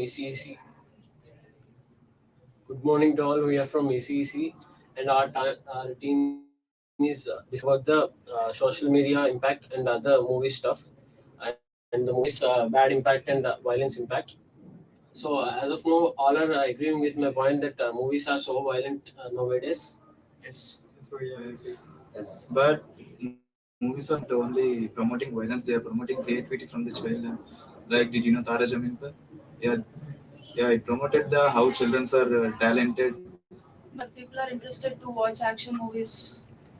ECE-C. Good morning to all. We are from ECE-C, and our team is discussing about the social media impact and other movie stuff, and the movies bad impact and violence impact. So as of now, all are agreeing with my point that movies are so violent nowadays. Yes. So yeah, I agree. Yes, but movies are not only promoting violence; they are promoting creativity from the child. Like, did you know Tara Zameen Par? Yeah, yeah, it promoted the how children are talented. But people are interested to watch action movies.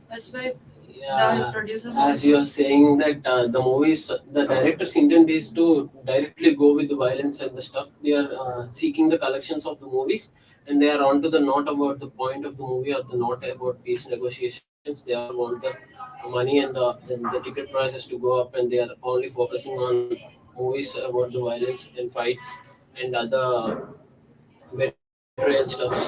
That's why the Yeah, producers as you are saying that the movies, the director's intent is to directly go with the violence and the stuff. They are seeking the collections of the movies, and they are onto the not about the point of the movie or the not about peace negotiations. They all want the money and the ticket prices to go up, and they are only focusing on movies about the violence and fights and other betrayal stuffs.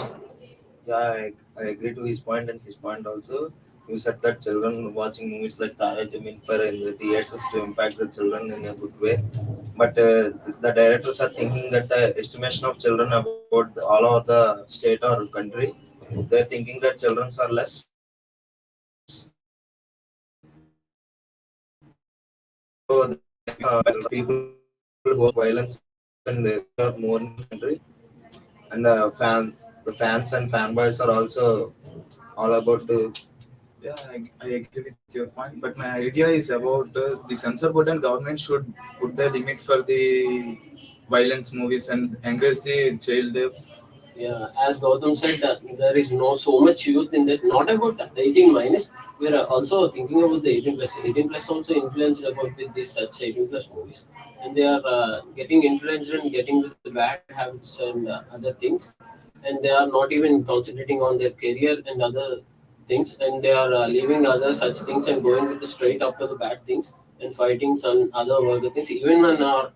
Yeah, I agree to his point and his point also. You said that children watching movies like Tara Zameen Par in the theaters to impact the children in a good way. But the directors are thinking that the estimation of children about all over the state or country, they're thinking that children are less. So people who are violence and are more in the country, and the fans and fanboys are also all about to. Yeah, I agree with your point, but my idea is about the censor board and government should put the limit for the violence movies and encourage the child. Yeah, as Gautam said, there is no so much youth in that. Not about 18 minus. We are also thinking about the 18 plus. 18 plus also influenced about with this such 18 plus movies, and they are getting influenced and getting with the bad habits and other things, and they are not even concentrating on their career and other things, and they are leaving other such things and going with the straight after the bad things and fighting some other vulgar things. Even on our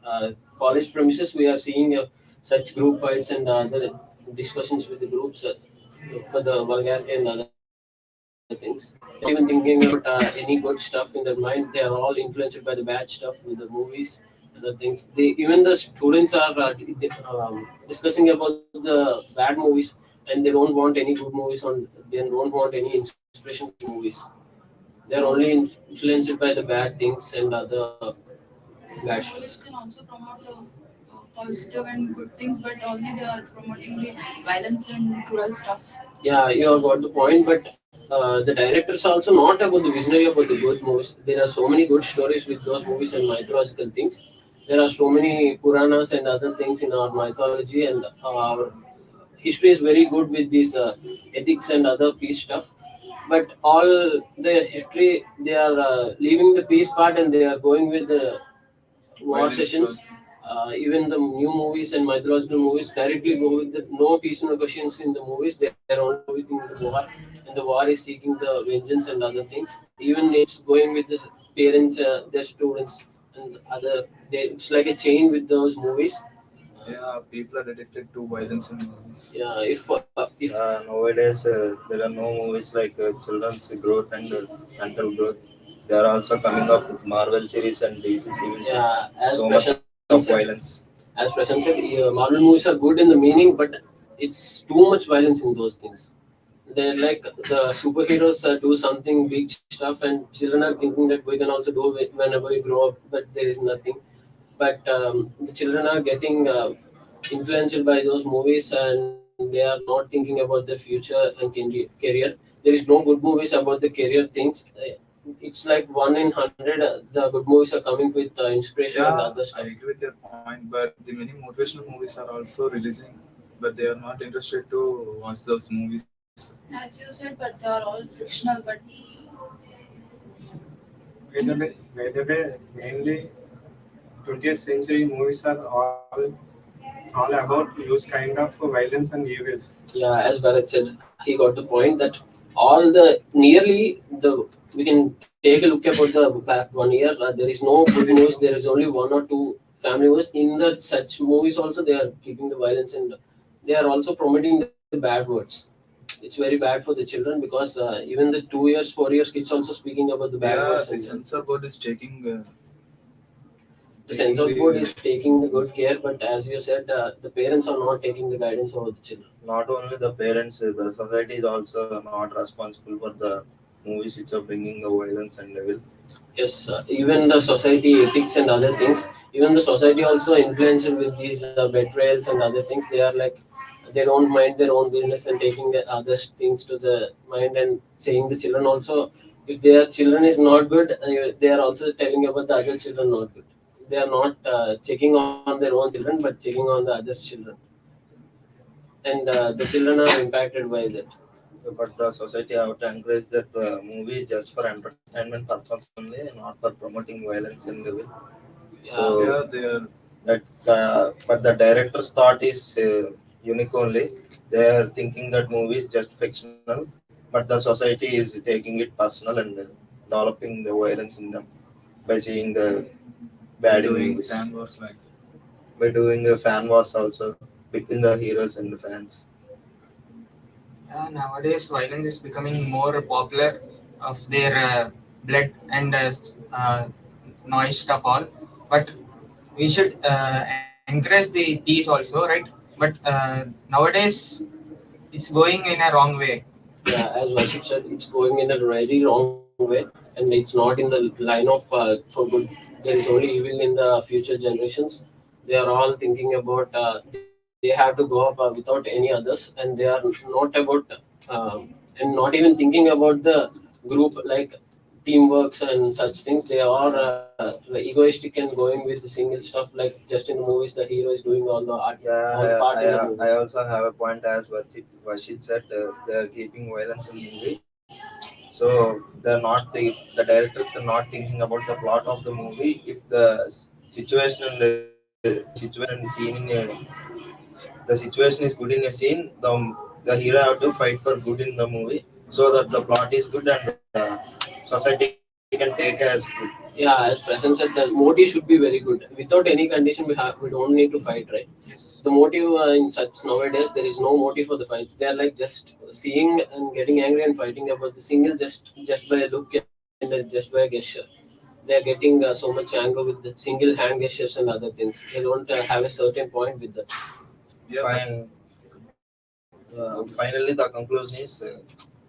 college premises, we are seeing such group fights and other discussions with the groups for the vulgarity and other things. They're not even thinking about any good stuff in their mind. They are all influenced by the bad stuff with the movies and the things. Even the students are discussing about the bad movies, and they don't want any good movies on. They don't want any inspiration from good movies. They are only influenced by the bad things and other bad stuff. movies can also promote positive and good things, but only they are promoting the violence and cruel stuff. Yeah, you have got the point, but the directors are also not about the visionary about the good movies. There are so many good stories with those movies and mythological things. There are so many Puranas and other things in our mythology, and our history is very good with these ethics and other peace stuff. But all the history, they are leaving the peace part and they are going with the war Violence sessions. Even the new movies and mythological movies directly go with the no peace negotiations in the movies. They are only going with the war, and the war is seeking the vengeance and other things. Even it's going with the parents, their students, and other. It's like a chain with those movies. Yeah, people are addicted to violence in movies. Yeah, if Nowadays there are no movies like children's growth and mental growth. They are also coming up with Marvel series and DC series with yeah, as so much of Prashant said, violence. Marvel movies are good in the meaning, but it's too much violence in those things. They're like the superheroes do something big stuff, and children are thinking that we can also do it whenever we grow up, but there is nothing. But the children are getting influenced by those movies, and they are not thinking about their future and career. There is no good movies about the career things. It's like 1 in 100. The good movies are coming with inspiration and Yeah, other I stuff. agree with your point, but the many motivational movies are also releasing, but they are not interested to watch those movies. As you said, but they are all fictional. But By the way, mainly 20th century movies are all about those kind of violence and evils. Yeah, as Bharat said, he got the point that all the nearly the we can take a look about the back 1 year. There is no good movies. There is only one or two family movies. In the such movies also, they are keeping the violence and they are also promoting the bad words. It's very bad for the children because even the 2 years, 4 years kids also speaking about the bad Yeah, words the and censor board is taking. The censor board is taking the good care, but as you said, the parents are not taking the guidance over the children. Not only the parents, the society is also not responsible for the movies which are bringing the violence and evil. Yes, even the society ethics and other things, even the society also influenced with these betrayals and other things. They are like, they don't mind their own business and taking the other things to the mind and saying the children also, if their children is not good, they are also telling about the other children not good. They are not checking on their own children, but checking on the others' children, and the children are impacted by that. But the society have to encourage that the movie is just for entertainment purpose only, not for promoting violence and evil. So Yeah, Yeah, they are. that but the director's thought is unique only. They are thinking that movie is just fictional, but the society is taking it personal and developing the violence in them by seeing the bad in Doing movies, fan wars like by doing fan wars also between the heroes and the fans. Nowadays, violence is becoming more popular of their blood and noise stuff all. But we should encourage the peace also, right? But nowadays, it's going in a wrong way. yeah, as Vashik said, it's going in a very wrong way, and it's not in the line of for good. There is only evil in the future generations. They are all thinking about they have to go up without any others, and they are not about and not even thinking about the group like teamworks and such things. They are like egoistic and going with the single stuff. Like just in the movies, the hero is doing all the art, all the Yeah, part in the movie. I also have a point as Vashit said. They are keeping violence in movie, so they're not the directors. They're not thinking about the plot of the movie. If the situation and situation and scene in the situation is good in a scene, the hero have to fight for good in the movie so that the plot is good and the society can take as good. Yeah, as Prasan said, the motive should be very good. Without any condition, we don't need to fight, right? Yes. The motive in such nowadays, there is no motive for the fights. They are like just seeing and getting angry and fighting about the single just by a look and just by a gesture. They are getting so much anger with the single hand gestures and other things. They don't have a certain point with that. yeah, but Fine. Finally, the conclusion is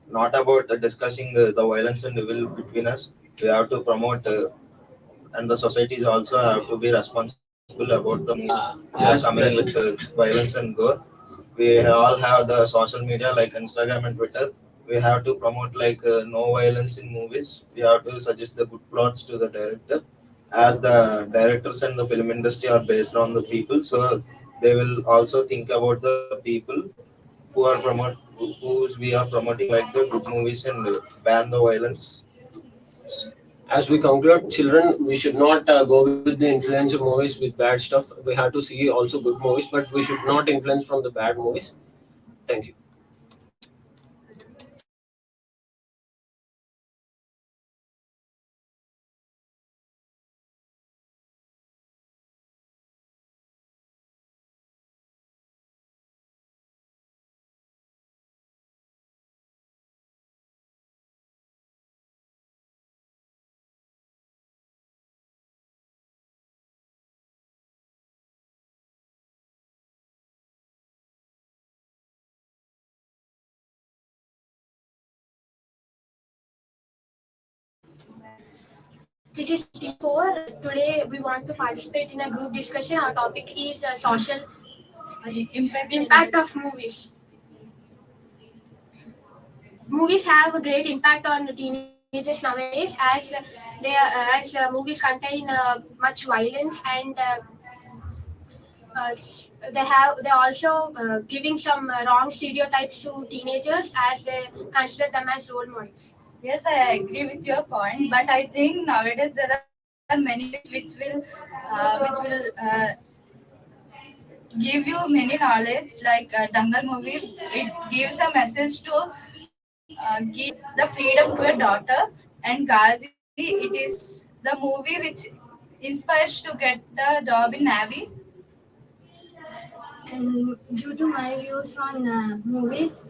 not about discussing the violence and evil between us. We have to promote, and the societies also have to be responsible about the movies which are As coming with Prasan, violence and gore. We all have the social media like Instagram and Twitter. We have to promote like no violence in movies. We have to suggest the good plots to the director, as the directors and the film industry are based on the people, so they will also think about the people who are who we are promoting like the good movies and ban the violence. as we conclude, children, we should not go with the influence of movies with bad stuff. We have to see also good movies, but we should not influence from the bad movies. Thank you. This is T4. Today we want to participate in a group discussion. Our topic is social impact of movies. Movies have a great impact on teenagers nowadays, as movies contain much violence, and they also giving some wrong stereotypes to teenagers as they consider them as role models. Yes, I agree with your point, but I think nowadays there are many movies which will give you many knowledge. Like Dangal movie, it gives a message to give the freedom to a daughter, and Ghazi, it is the movie which inspires to get the job in Navy. And due to my views on movies,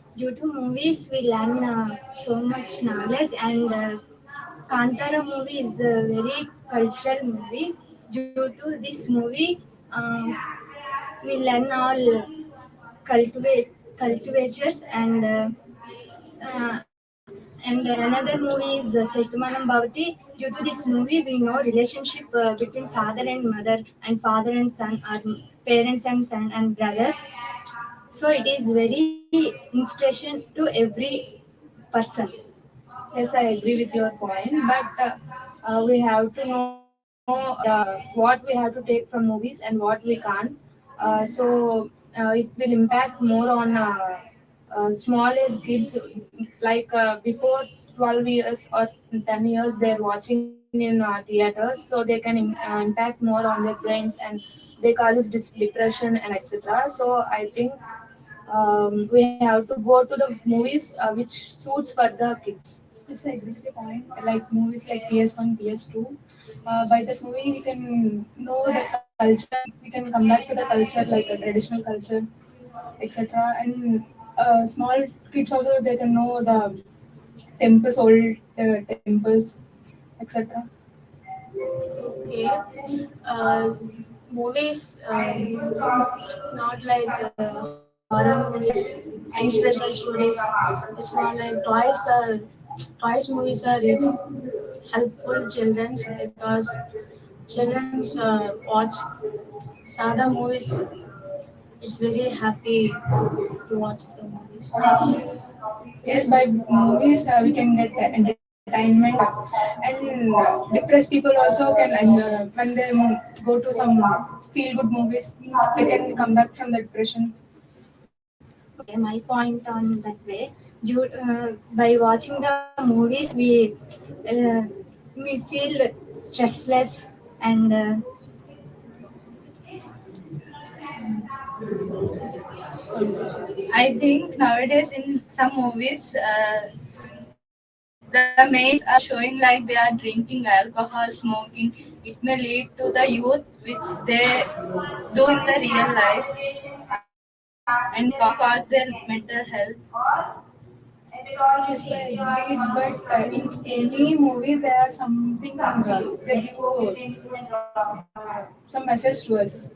we learn so much knowledge. And Kantara movie is a very cultural movie. due to this movie, we learn all cultivators and another movie is Saitumanam Bhavati. Due to this movie, we know relationship between father and mother and father and son or parents and son and brothers. So it is very inspiration to every person. Yes, I agree with your point, but we have to know what we have to take from movies and what we can't. So it will impact more on small age kids, like before 12 years or 10 years, they're watching in theaters, so they can impact more on their brains and they causes depression and etc. So I think we have to go to the movies which suits for the kids. Yes, I agree with the point. Like movies like PS1, PS2. By that movie, we can know the culture. We can come back to the culture, like a traditional culture, etc. And small kids also they can know the temples, old temples, etc. Okay. Uh, Movies, not like horror movies, inspirational stories. It's not like toys. Toys movies are is helpful childrens because childrens watch sada movies. It's very happy to watch the movies. Yes, by movies we can get entertainment, and depressed people also can, and when they go to some feel good movies, they can come back from the depression. Okay, my point on that way. By watching the movies, uh, we feel stressless and I think nowadays in some movies, the main are showing like they are drinking alcohol, smoking. It may lead to the youth which they do in the real life and cause their mental health. Yes, I agreed, but in any movie there are something that some message to us.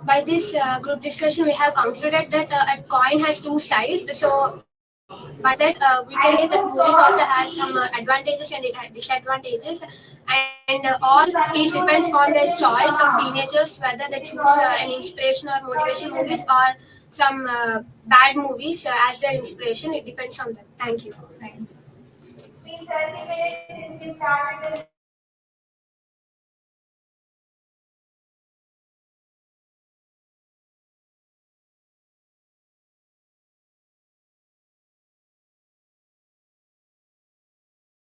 By this group discussion, we have concluded that a coin has two sides. So by that, we can say that movies also has some advantages and it has disadvantages, and all it depends on the choice of teenagers whether they choose an inspiration or motivation movies or some bad movies as their inspiration. It depends on them. Thank you. Thank you.